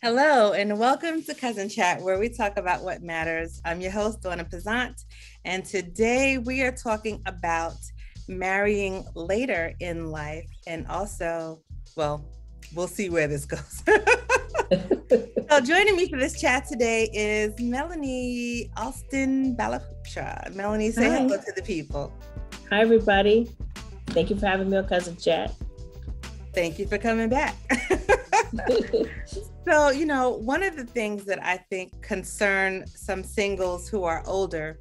Hello, and welcome to Cousin Chat, where we talk about what matters. I'm your host, Donna Pezant, and today we are talking about marrying later in life and also, well, we'll see where this goes. So, joining me for this chat today is Melanie Alston Balachusha. Melanie, say Hi. hello to the people. Hi, everybody. Thank you for having me on Cousin Chat. Thank you for coming back. So, one of the things that I think concern some singles who are older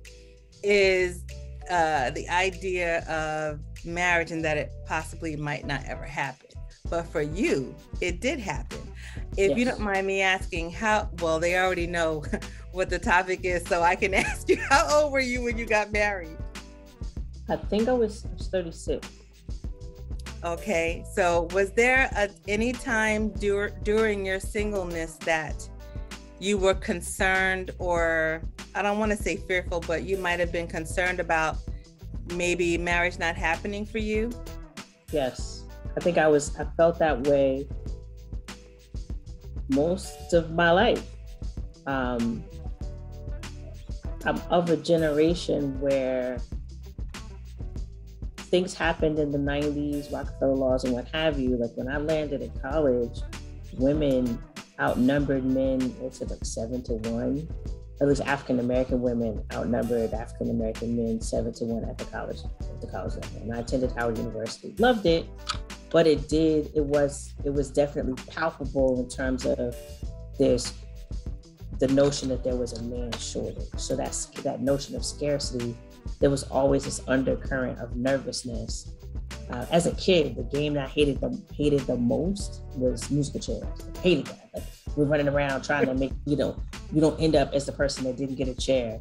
is the idea of marriage and that it possibly might not ever happen. But for you, it did happen. If you don't mind me asking well, they already know what the topic is, so I can ask you, how old were you when you got married? I think I was 36. Okay, so was there any time during your singleness that you were concerned, or I don't want to say fearful, but you might have been concerned about maybe marriage not happening for you? Yes, I felt that way most of my life. I'm of a generation where things happened in the 90s, Rockefeller laws and what have you. Like when I landed in college, women outnumbered men, it's like 7-1. At least African-American women outnumbered African-American men 7-1 at the college level. And I attended Howard University, loved it, but it was definitely palpable in terms of the notion that there was a man shortage. So that notion of scarcity, there was always this undercurrent of nervousness. As a kid, the game that I hated the most was musical chairs. I hated that. Like, we're running around trying to make, you don't end up as the person that didn't get a chair.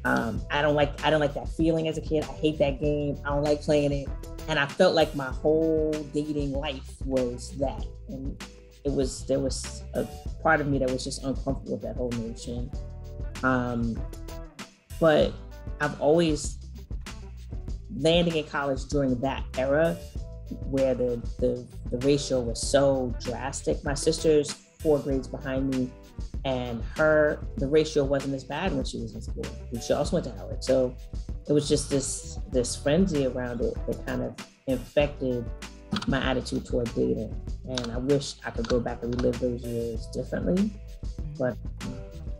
I don't like that feeling as a kid. I hate that game. I don't like playing it. And I felt like my whole dating life was that. And there was a part of me that was just uncomfortable with that whole notion. But I've always landing in college during that era where the ratio was so drastic. My sister's 4 grades behind me, and the ratio wasn't as bad when she was in school. She also went to Howard. So it was just this frenzy around it that kind of infected my attitude toward dating. And I wish I could go back and relive those years differently, but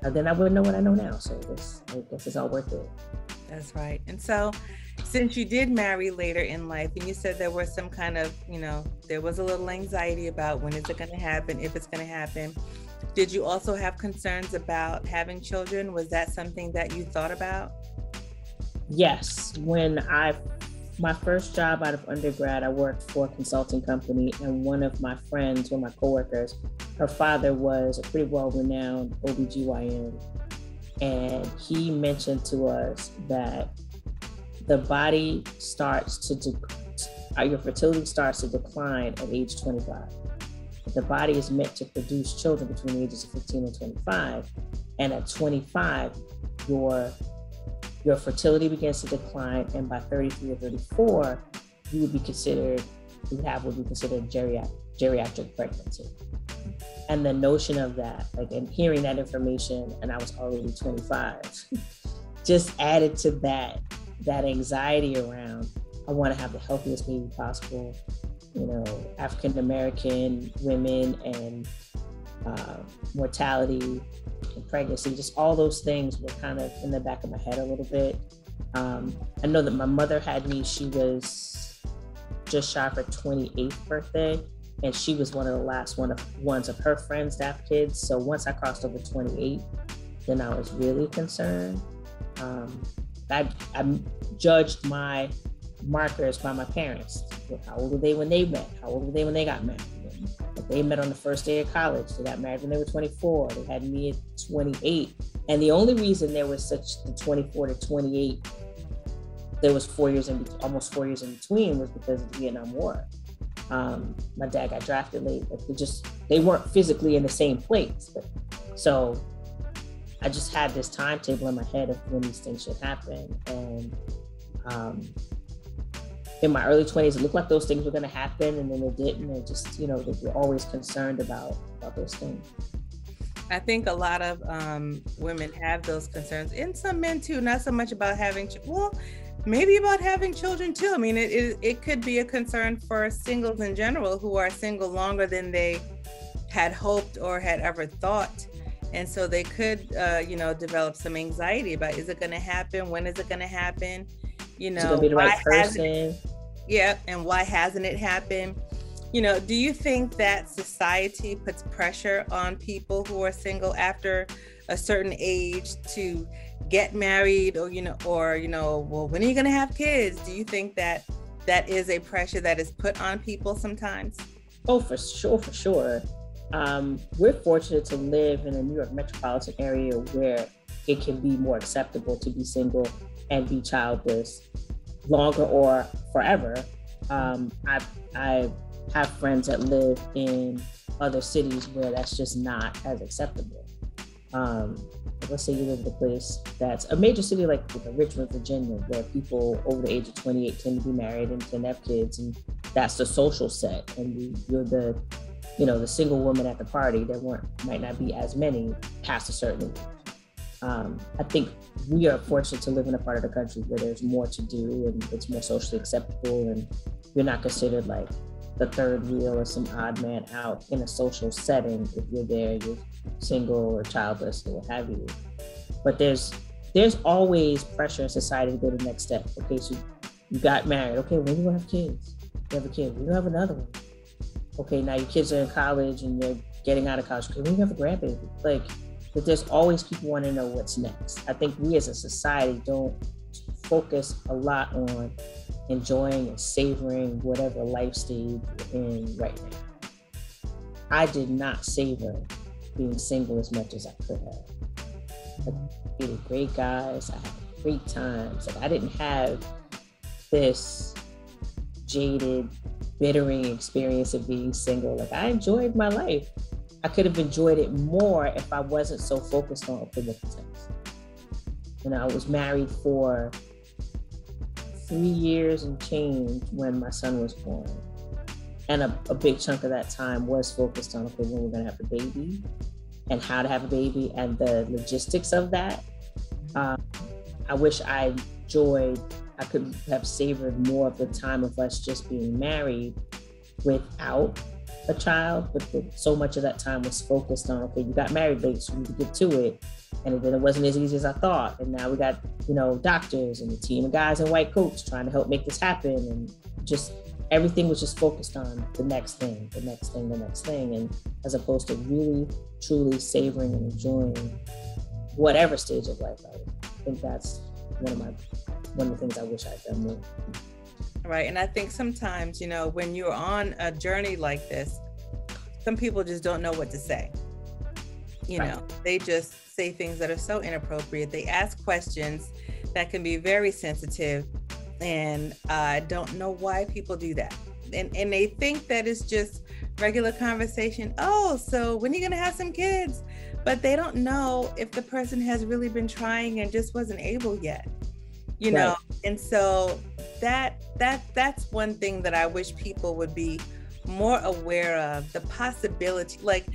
then I wouldn't know what I know now. So I guess it's all worth it. That's right. And so since you did marry later in life, and you said there was some kind of, there was a little anxiety about when is it going to happen, if it's going to happen. Did you also have concerns about having children? Was that something that you thought about? Yes. My first job out of undergrad, I worked for a consulting company, and one of my coworkers, her father was a pretty well-renowned OBGYN. And he mentioned to us that the body your fertility starts to decline at age 25. The body is meant to produce children between the ages of 15 and 25. And at 25, your fertility begins to decline. And by 33 or 34, you would be considered geriatric pregnancy. And the notion of that, and hearing that information, and I was already 25, just added to that anxiety around, I want to have the healthiest baby possible. African-American women and mortality and pregnancy, just all those things were kind of in the back of my head a little bit. I know that my mother had me, she was just shy of her 28th birthday. And she was one of the last ones of her friends to have kids. So once I crossed over 28, then I was really concerned. I judged my markers by my parents. How old were they when they met? How old were they when they got married? They met on the first day of college. They got married when they were 24. They had me at 28. And the only reason there was such the 24 to 28, there was almost 4 years in between, was because of the Vietnam War. My dad got drafted late, but they weren't physically in the same place. So I just had this timetable in my head of when these things should happen. And in my early 20s, it looked like those things were going to happen, and then it didn't. And just, we're always concerned about those things. I think a lot of women have those concerns, and some men too. Not so much about having, well, maybe about having children too. I mean, it could be a concern for singles in general who are single longer than they had hoped or had ever thought, and so they could, develop some anxiety about, is it going to happen? When is it going to happen? You know, is it going to be the right person? Yeah, and why hasn't it happened? You know, do you think that society puts pressure on people who are single after a certain age to get married, or, well, when are you going to have kids? Do you think that that is a pressure that is put on people sometimes? Oh, for sure. We're fortunate to live in a New York metropolitan area where it can be more acceptable to be single and be childless longer or forever. I have friends that live in other cities where that's just not as acceptable. Let's say you live in a place that's a major city like Richmond, Virginia, where people over the age of 28 tend to be married and tend to have kids, and that's the social set. And you're the single woman at the party. There might not be as many past a certain age. I think we are fortunate to live in a part of the country where there's more to do and it's more socially acceptable, and you're not considered like the third wheel or some odd man out in a social setting if you're there, you're single or childless or what have you. But there's always pressure in society to go to the next step. Okay, so you got married. Okay, when are you gonna have kids? You have a kid. When you have another one? Okay, now your kids are in college and you're getting out of college. Okay, when you have a grandbaby? Like, but there's always people wanting to know what's next. I think we as a society don't focus a lot on enjoying and savoring whatever life stage we're in right now. I did not savor being single as much as I could have. I dated great guys. I had great times. Like, I didn't have this jaded, bittering experience of being single. Like, I enjoyed my life. I could have enjoyed it more if I wasn't so focused on open sex. I was married for 3 years and change when my son was born. And a big chunk of that time was focused on, okay, when we're gonna have a baby and how to have a baby and the logistics of that. I wish I could have savored more of the time of us just being married without a child, but so much of that time was focused on, okay, you got married late, so we need to get to it. And then it wasn't as easy as I thought. And now we got, doctors and a team of guys in white coats trying to help make this happen. And just everything was just focused on the next thing. And as opposed to really, truly savoring and enjoying whatever stage of life I was. I think that's one of the things I wish I'd done more. Right. And I think sometimes, when you're on a journey like this, some people just don't know what to say. They just say things that are so inappropriate. They ask questions that can be very sensitive. And I don't know why people do that. And they think that it's just regular conversation. Oh, so when are you going to have some kids? But they don't know if the person has really been trying and just wasn't able yet. Right. And so that's one thing that I wish people would be more aware of, the possibility, like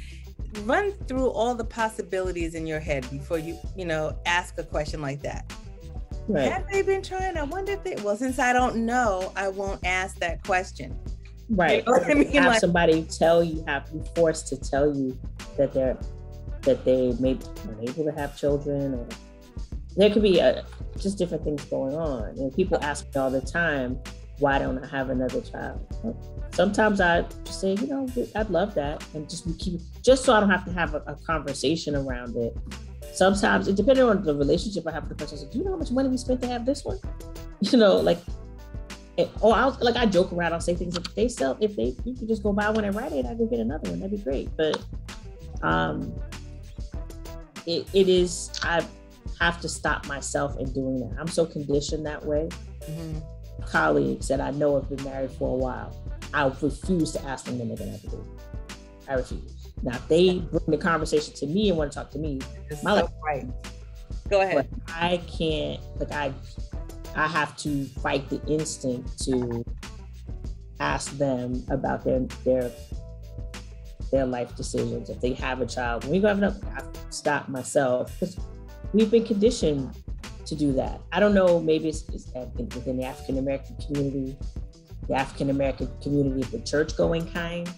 run through all the possibilities in your head before you ask a question like that. Right. Have they been trying? I wonder if well, since I don't know, I won't ask that question. Right. Have somebody tell you, have be forced to tell you that they may be unable to have children, or there could be just different things going on. And people ask me all the time, why don't I have another child? Sometimes I just say, I'd love that. And just so I don't have to have a conversation around it. Sometimes, it depending on the relationship I have with the person, I say, do you know how much money we spent to have this one? I joke around, I'll say things if you could just go buy one and write it, I'd go get another one. That'd be great. But I have to stop myself in doing that. I'm so conditioned that way. Mm-hmm. Colleagues that I know have been married for a while, I refuse to ask them when they're gonna have a baby. I refuse. Now, if they bring the conversation to me and want to talk to me, right. Go ahead. But I can't, I have to fight the instinct to ask them about their their life decisions. If they have a child, when we growing up, I stopped myself because we've been conditioned to do that. I don't know, maybe it's within the African American community, the church going kind,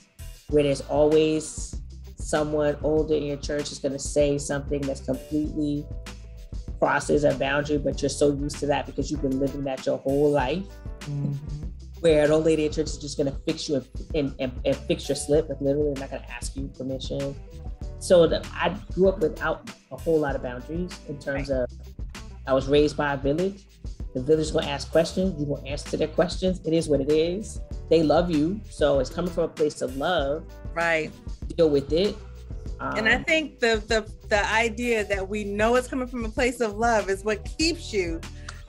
where there's always someone older in your church is going to say something that's completely crosses a boundary, but you're so used to that because you've been living that your whole life. Mm-hmm. Where an old lady at church is just going to fix you and fix your slip, like literally not going to ask you permission. So I grew up without a whole lot of boundaries in terms of, I was raised by a village. The village is going to ask questions. You're going to answer their questions. It is what it is. They love you. So it's coming from a place of love. Right. Deal with it. And I think the idea that we know it's coming from a place of love is what keeps you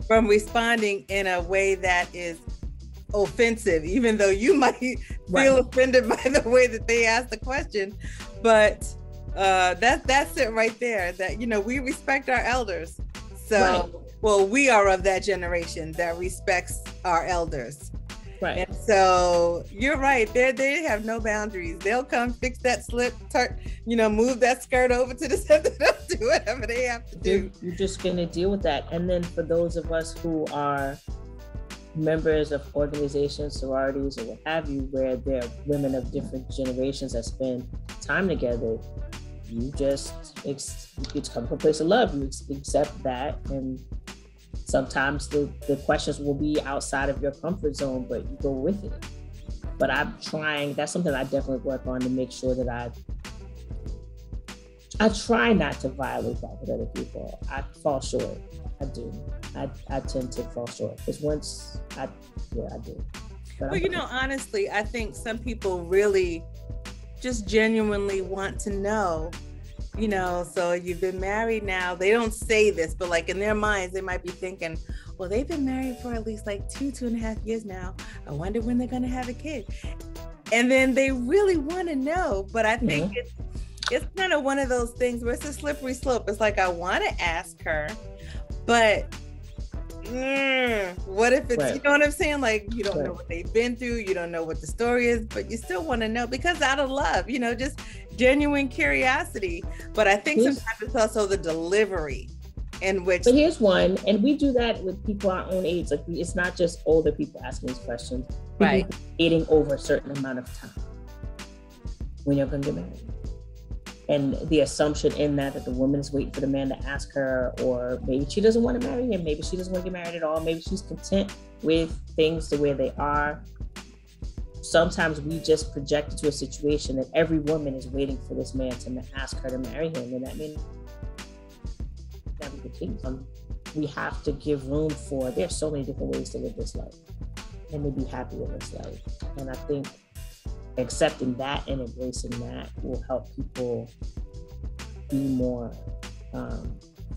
from responding in a way that is offensive, even though you might feel offended by the way that they ask the question. But that's it right there, that, you know, we respect our elders. So, well, we are of that generation that respects our elders. Right. And so you're right. They have no boundaries. They'll come fix that slip, move that skirt over to the center. They'll do whatever they have to do. You're just going to deal with that. And then for those of us who are members of organizations, sororities, or what have you, where there are women of different generations that spend time together, it's come from a place of love. You accept that, and sometimes the questions will be outside of your comfort zone, but you go with it. But that's something I definitely work on to make sure that I try not to violate that with other people. I fall short. I do. I tend to fall short because I do. But well, honestly, I think some people really just genuinely want to know, so you've been married now. They don't say this, but like in their minds, they might be thinking, well, they've been married for at least like 2.5 years now. I wonder when they're going to have a kid. And then they really want to know. But I think it's kind of one of those things where it's a slippery slope. It's like, I want to ask her, but what if it's, you know what I'm saying? Like, you don't know what they've been through. You don't know what the story is, but you still want to know because out of love, just genuine curiosity. But I think sometimes it's also the delivery in which. But here's one, and we do that with people our own age. Like, it's not just older people asking these questions. People dating over a certain amount of time when you're going to get married. And the assumption in that the woman is waiting for the man to ask her, or maybe she doesn't want to marry him. Maybe she doesn't want to get married at all. Maybe she's content with things the way they are. Sometimes we just project into a situation that every woman is waiting for this man to ask her to marry him. And that means that we continue. We have to give room for, there's so many different ways to live this life and to be happy in this life. And I think accepting that and embracing that will help people be more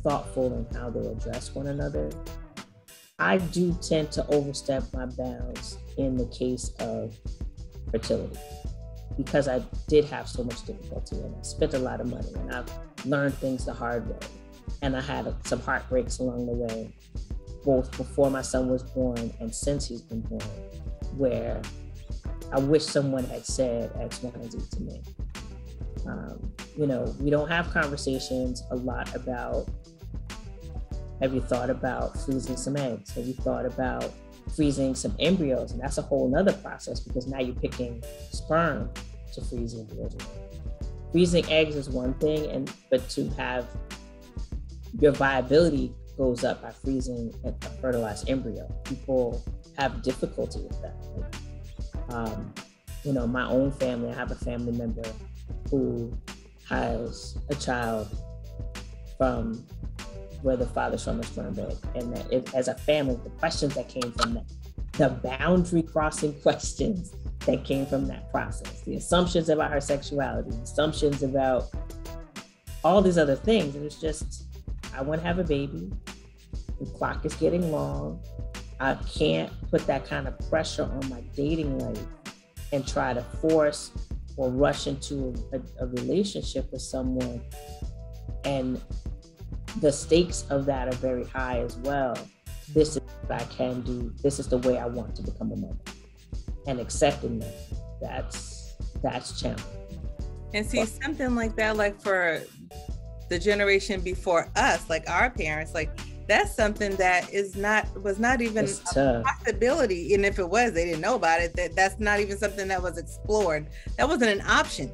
thoughtful in how they address one another. I do tend to overstep my bounds in the case of fertility because I did have so much difficulty and I spent a lot of money and I've learned things the hard way. And I had some heartbreaks along the way, both before my son was born and since he's been born, where I wish someone had said X, Y, and Z to me. We don't have conversations a lot about, have you thought about freezing some eggs? Have you thought about freezing some embryos? And that's a whole nother process because now you're picking sperm to freeze embryos. Freezing eggs is one thing, but to have your viability goes up by freezing a fertilized embryo. People have difficulty with that. My own family, I have a family member who has a child from where the father's from a sperm bank. And that as a family, the questions that came from that, the boundary crossing questions that came from that process, the assumptions about her sexuality, assumptions about all these other things. And it's just, I want to have a baby. The clock is getting long. I can't put that kind of pressure on my dating life and try to force or rush into a relationship with someone. And the stakes of that are very high as well. This is what I can do. This is the way I want to become a mother. And accepting that, that's challenging. And see, something like that, like for the generation before us, like our parents, like that's something that was not even a possibility. And if it was, they didn't know about it. That's not even something that was explored. That wasn't an option,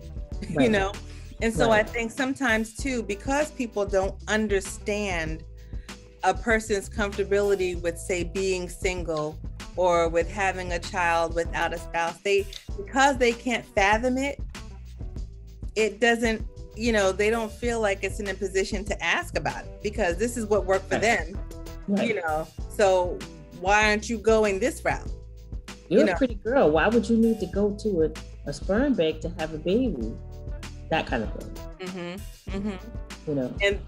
right. You know? And so right. I think sometimes too, because people don't understand a person's comfortability with, say, being single or with having a child without a spouse, because they can't fathom it, it doesn't, you know, they don't feel like it's in a position to ask about it because this is what worked for them, right. You know, so why aren't you going this route? You're a pretty girl. Why would you need to go to a sperm bank to have a baby? That kind of thing. Mm-hmm. Mm-hmm. You know, and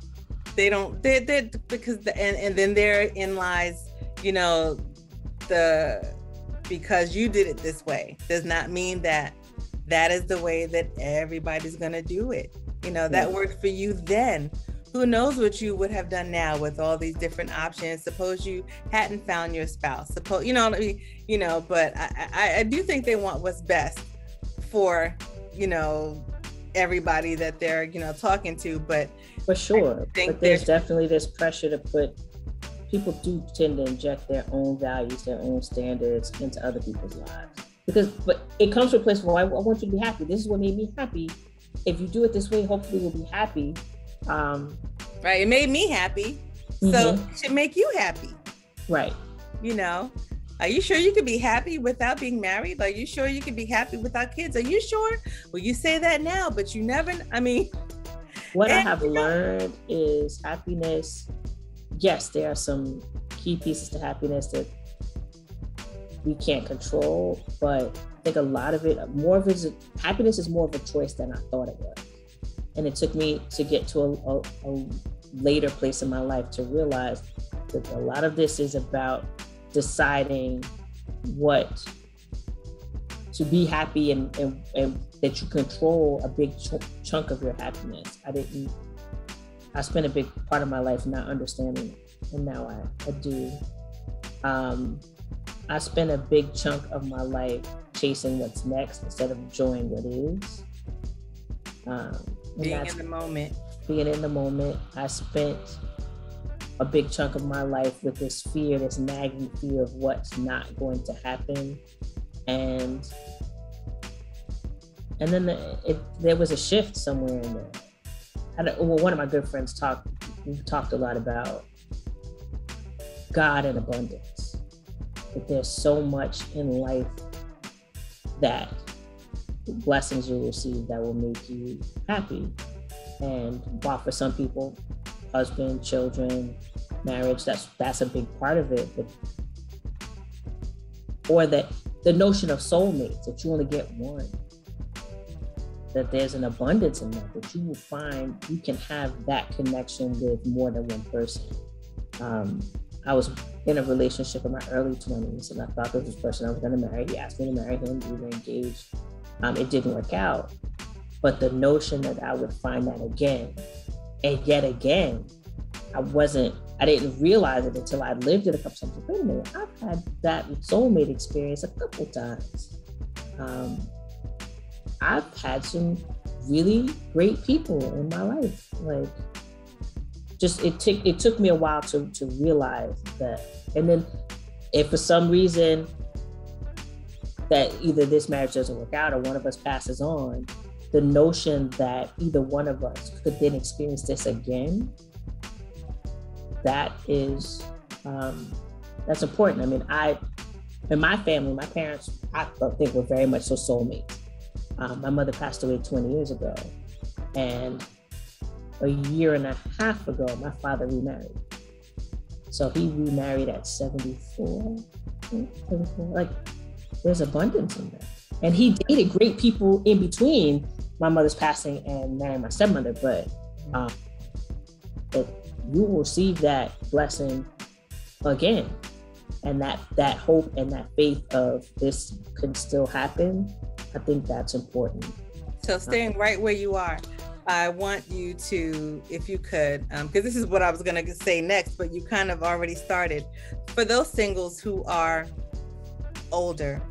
they don't, they're because and then therein lies, you know, because you did it this way does not mean that is the way that everybody's going to do it. You know, that worked for you then. Who knows what you would have done now with all these different options? Suppose you hadn't found your spouse. Suppose, you know what I mean? You know, but I do think they want what's best for, you know, everybody that they're, you know, talking to. But for sure, but there's definitely this pressure to put. People do tend to inject their own values, their own standards into other people's lives. But it comes from a place where I want you to be happy. This is what made me happy. If you do it this way, hopefully you'll be happy. Right. It made me happy. Mm-hmm. So it should make you happy. Right. You know, are you sure you could be happy without being married? Are you sure you could be happy without kids? Are you sure? Well, you say that now, but you never, I mean. What I have learned is happiness. Yes, there are some key pieces to happiness that we can't control, but I think a lot of it, happiness is more of a choice than I thought it was. And it took me to get to a later place in my life to realize that a lot of this is about deciding what to be happy and that you control a big chunk of your happiness. I spent a big part of my life not understanding it, and now I do. I spent a big chunk of my life chasing what's next instead of enjoying what is. Being in the moment. Being in the moment. I spent a big chunk of my life with this fear, this nagging fear of what's not going to happen. And then there was a shift somewhere in there. One of my good friends talked a lot about God and abundance. That there's so much in life that blessings you'll receive that will make you happy. And while for some people, husband, children, marriage, that's a big part of it. Or that the notion of soulmates, that you only get one. That there's an abundance in that you will find you can have that connection with more than one person. I was in a relationship in my early 20s and I thought there was this person I was going to marry. He asked me to marry him. We were engaged. It didn't work out. But the notion that I would find that again and yet again, I didn't realize it until I lived it a couple times. Wait a minute, I've had that soulmate experience a couple times. I've had some really great people in my life. Like, it took me a while to realize that. And then if for some reason that either this marriage doesn't work out or one of us passes on, the notion that either one of us could then experience this again, that is, that's important. I mean, in my family, my parents, I think were very much so soulmates. My mother passed away 20 years ago, and a year and a half ago, my father remarried. So he remarried at 74. Like, there's abundance in that. And he dated great people in between my mother's passing and marrying my stepmother, but you will receive that blessing again. And that hope and that faith of this can still happen, I think that's important. So staying right where you are, I want you to, if you could, because this is what I was going to say next, but you kind of already started. For those singles who are older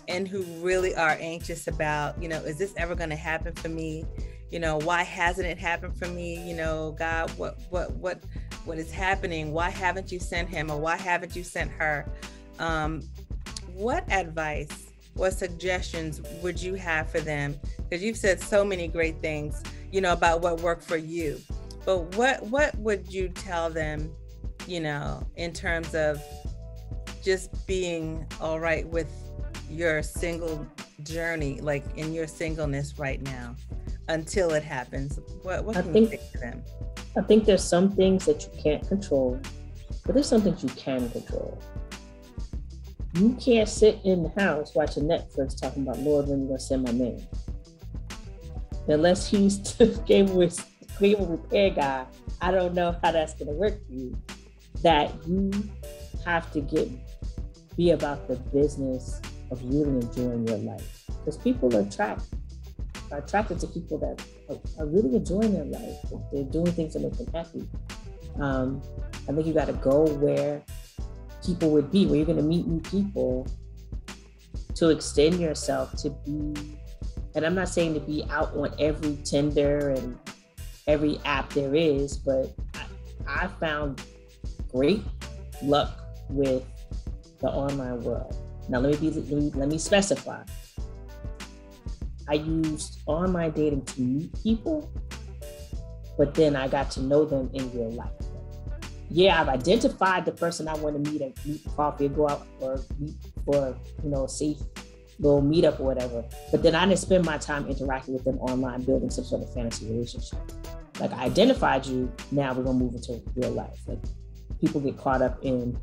and who really are anxious about, is this ever going to happen for me? why hasn't it happened for me? God, what is happening? Why haven't you sent him, or why haven't you sent her? What advice, what suggestions would you have for them? Because you've said so many great things, about what worked for you. But what would you tell them, in terms of just being all right with your single journey, like in your singleness right now, until it happens? What can you say to them? I think there's some things that you can't control, but there's some things you can control. You can't sit in the house watching Netflix talking about, Lord, when you gonna send my man? Unless he's cable repair guy, I don't know how that's gonna work for you. That you have to be about the business of really enjoying your life. Because people are attracted to people that are really enjoying their life. They're doing things that make them happy. I think you got to go where people would be, where you're going to meet new people, to extend yourself, to be, and I'm not saying to be out on every Tinder and every app there is, but I found great luck with the online world. Now let me specify. I used online dating to meet people, but then I got to know them in real life. Yeah, I've identified the person I want to meet for coffee, or go out or meet for, a safe little meetup or whatever. But then I didn't spend my time interacting with them online, building some sort of fantasy relationship. Like, I identified you, now we're gonna move into real life. Like, people get caught up in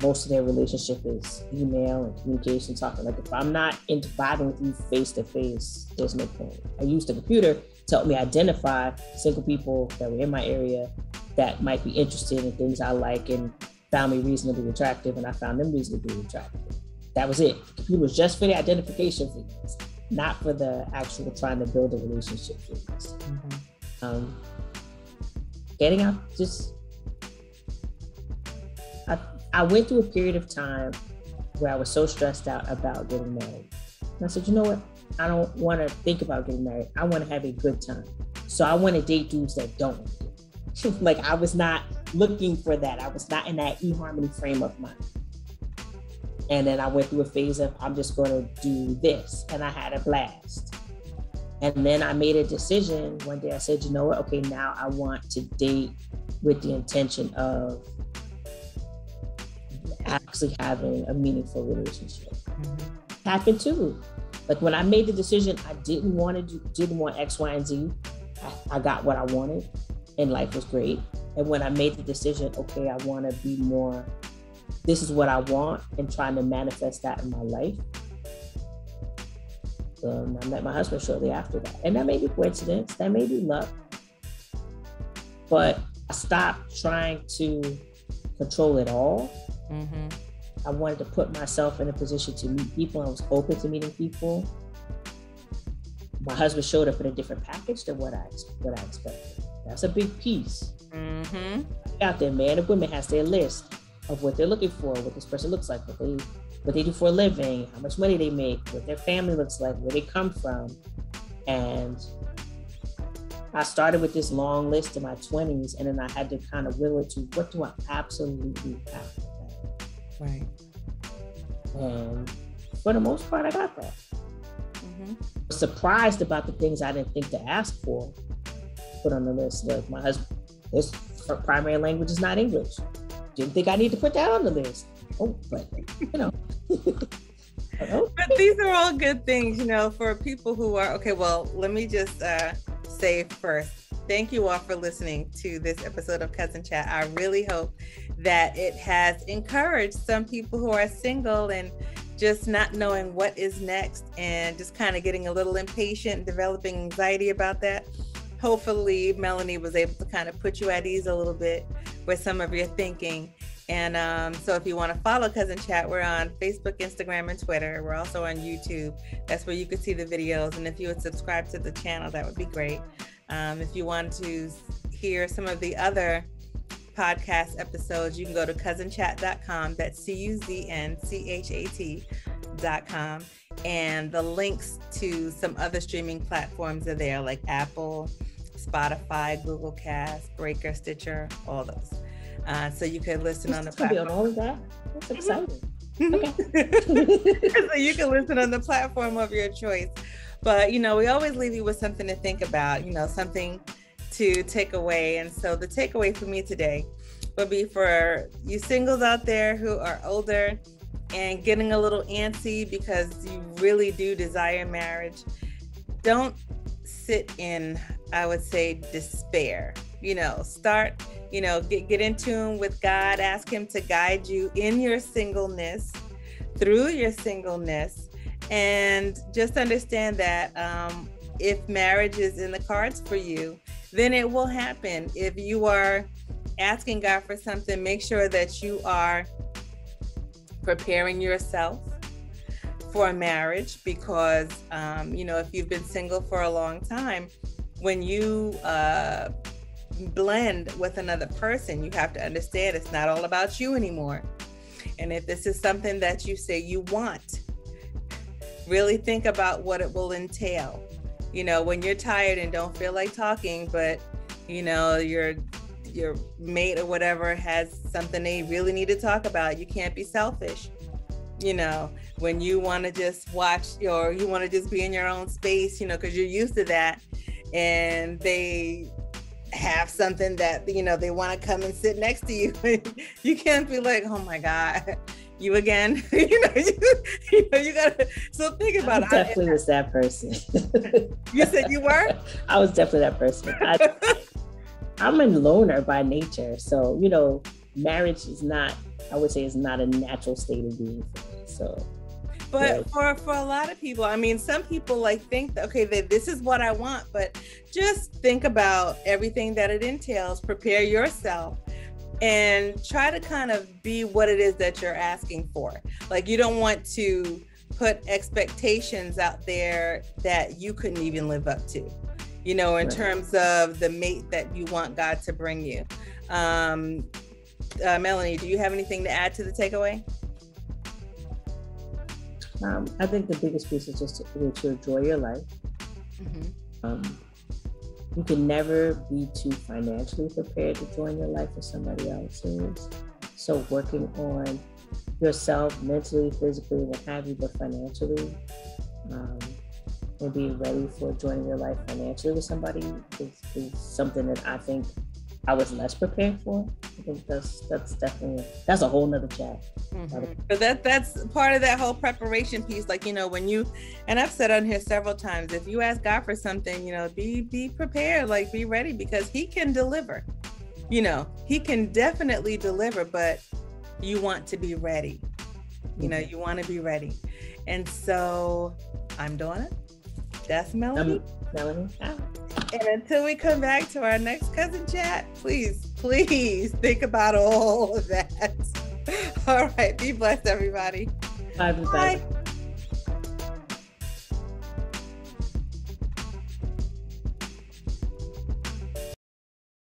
most of their relationship is email and communication, talking. Like, if I'm not vibing with you face to face, there's no point. I used the computer to help me identify single people that were in my area that might be interested in things I like and found me reasonably attractive, and I found them reasonably attractive. That was it. The computer was just for the identification phase, not for the actual trying to build a relationship phase. Mm-hmm. Getting out, I went through a period of time where I was so stressed out about getting married. And I said, you know what? I don't want to think about getting married. I want to have a good time. So I want to date dudes that don't want to. Like, I was not looking for that. I was not in that eHarmony frame of mind. And then I went through a phase of, I'm just going to do this. And I had a blast. And then I made a decision one day. I said, you know what? Okay, now I want to date with the intention of actually having a meaningful relationship. Mm-hmm. Happened too. Like, when I made the decision, I didn't want X, Y, and Z. I got what I wanted, and life was great. And when I made the decision, okay, I want to be more, this is what I want, and trying to manifest that in my life. I met my husband shortly after that. And that may be coincidence, that may be luck. But I stopped trying to control it all. Mm-hmm. I wanted to put myself in a position to meet people. I was open to meeting people. My husband showed up in a different package than what I expected. That's a big piece. Mm-hmm. Out there, man and women has their list of what they're looking for, what this person looks like, what they do for a living, how much money they make, what their family looks like, where they come from. And I started with this long list in my 20s, and then I had to kind of will it to, what do I absolutely have to have? Right. And for the most part, I got that. Mm-hmm. Surprised about the things I didn't think to ask for, put on the list. Like, my husband, his primary language is not English. Didn't think I need to put that on the list. Oh, but But these are all good things, for people who are, okay, well, let me just say first, thank you all for listening to this episode of Cousin Chat. I really hope that it has encouraged some people who are single and just not knowing what is next and just kind of getting a little impatient, developing anxiety about that. Hopefully, Melanie was able to kind of put you at ease a little bit with some of your thinking. And so if you want to follow Cousin Chat, we're on Facebook, Instagram, and Twitter. We're also on YouTube. That's where you can see the videos. And if you would subscribe to the channel, that would be great. If you want to hear some of the other podcast episodes, you can go to cousinchat.com. That's CUZNCHAT. And the links to some other streaming platforms are there, like Apple, Spotify, Google Cast, Breaker, Stitcher, all those. So you can listen on the platform. Be on all of that? That's exciting. Okay. So you can listen on the platform of your choice. But, we always leave you with something to think about, something to take away. And so the takeaway for me today would be for you singles out there who are older and getting a little antsy because you really do desire marriage. Don't sit in, I would say, despair. Start, get in tune with God, ask him to guide you in your singleness, through your singleness, and just understand that if marriage is in the cards for you, then it will happen. If you are asking God for something, make sure that you are preparing yourself for a marriage, because if you've been single for a long time, when you blend with another person, you have to understand it's not all about you anymore. And if this is something that you say you want, really think about what it will entail. When you're tired and don't feel like talking, but your mate or whatever has something they really need to talk about, you can't be selfish. When you want to just watch, or you want to just be in your own space, because you're used to that, and they have something that, they want to come and sit next to you. You can't be like, oh my God, you again. You gotta, so think about it. I definitely was that person. You said you were? I was definitely that person. I'm a loner by nature. So, marriage is not, I would say, is not a natural state of being for me. So, but for a lot of people, some people think that, okay, this is what I want, but just think about everything that it entails. Prepare yourself and try to kind of be what it is that you're asking for. You don't want to put expectations out there that you couldn't even live up to, in right. terms of the mate that you want God to bring you. Melanie, do you have anything to add to the takeaway? I think the biggest piece is just to enjoy your life. Mm-hmm. You can never be too financially prepared to join your life with somebody else's. So working on yourself mentally, physically, what have you, but financially, and being ready for joining your life financially with somebody is something that I think I was less prepared for. I think that's definitely, that's a whole nother chat. Mm-hmm. But that's part of that whole preparation piece. When you, and I've said on here several times, if you ask God for something, be prepared, be ready, because he can deliver. He can definitely deliver, but you want to be ready. You want to be ready. And so I'm Donna. That's Melanie. Melanie. And until we come back to our next cousin chat, please think about all of that. All right. Be blessed, everybody. Bye, everybody. Bye.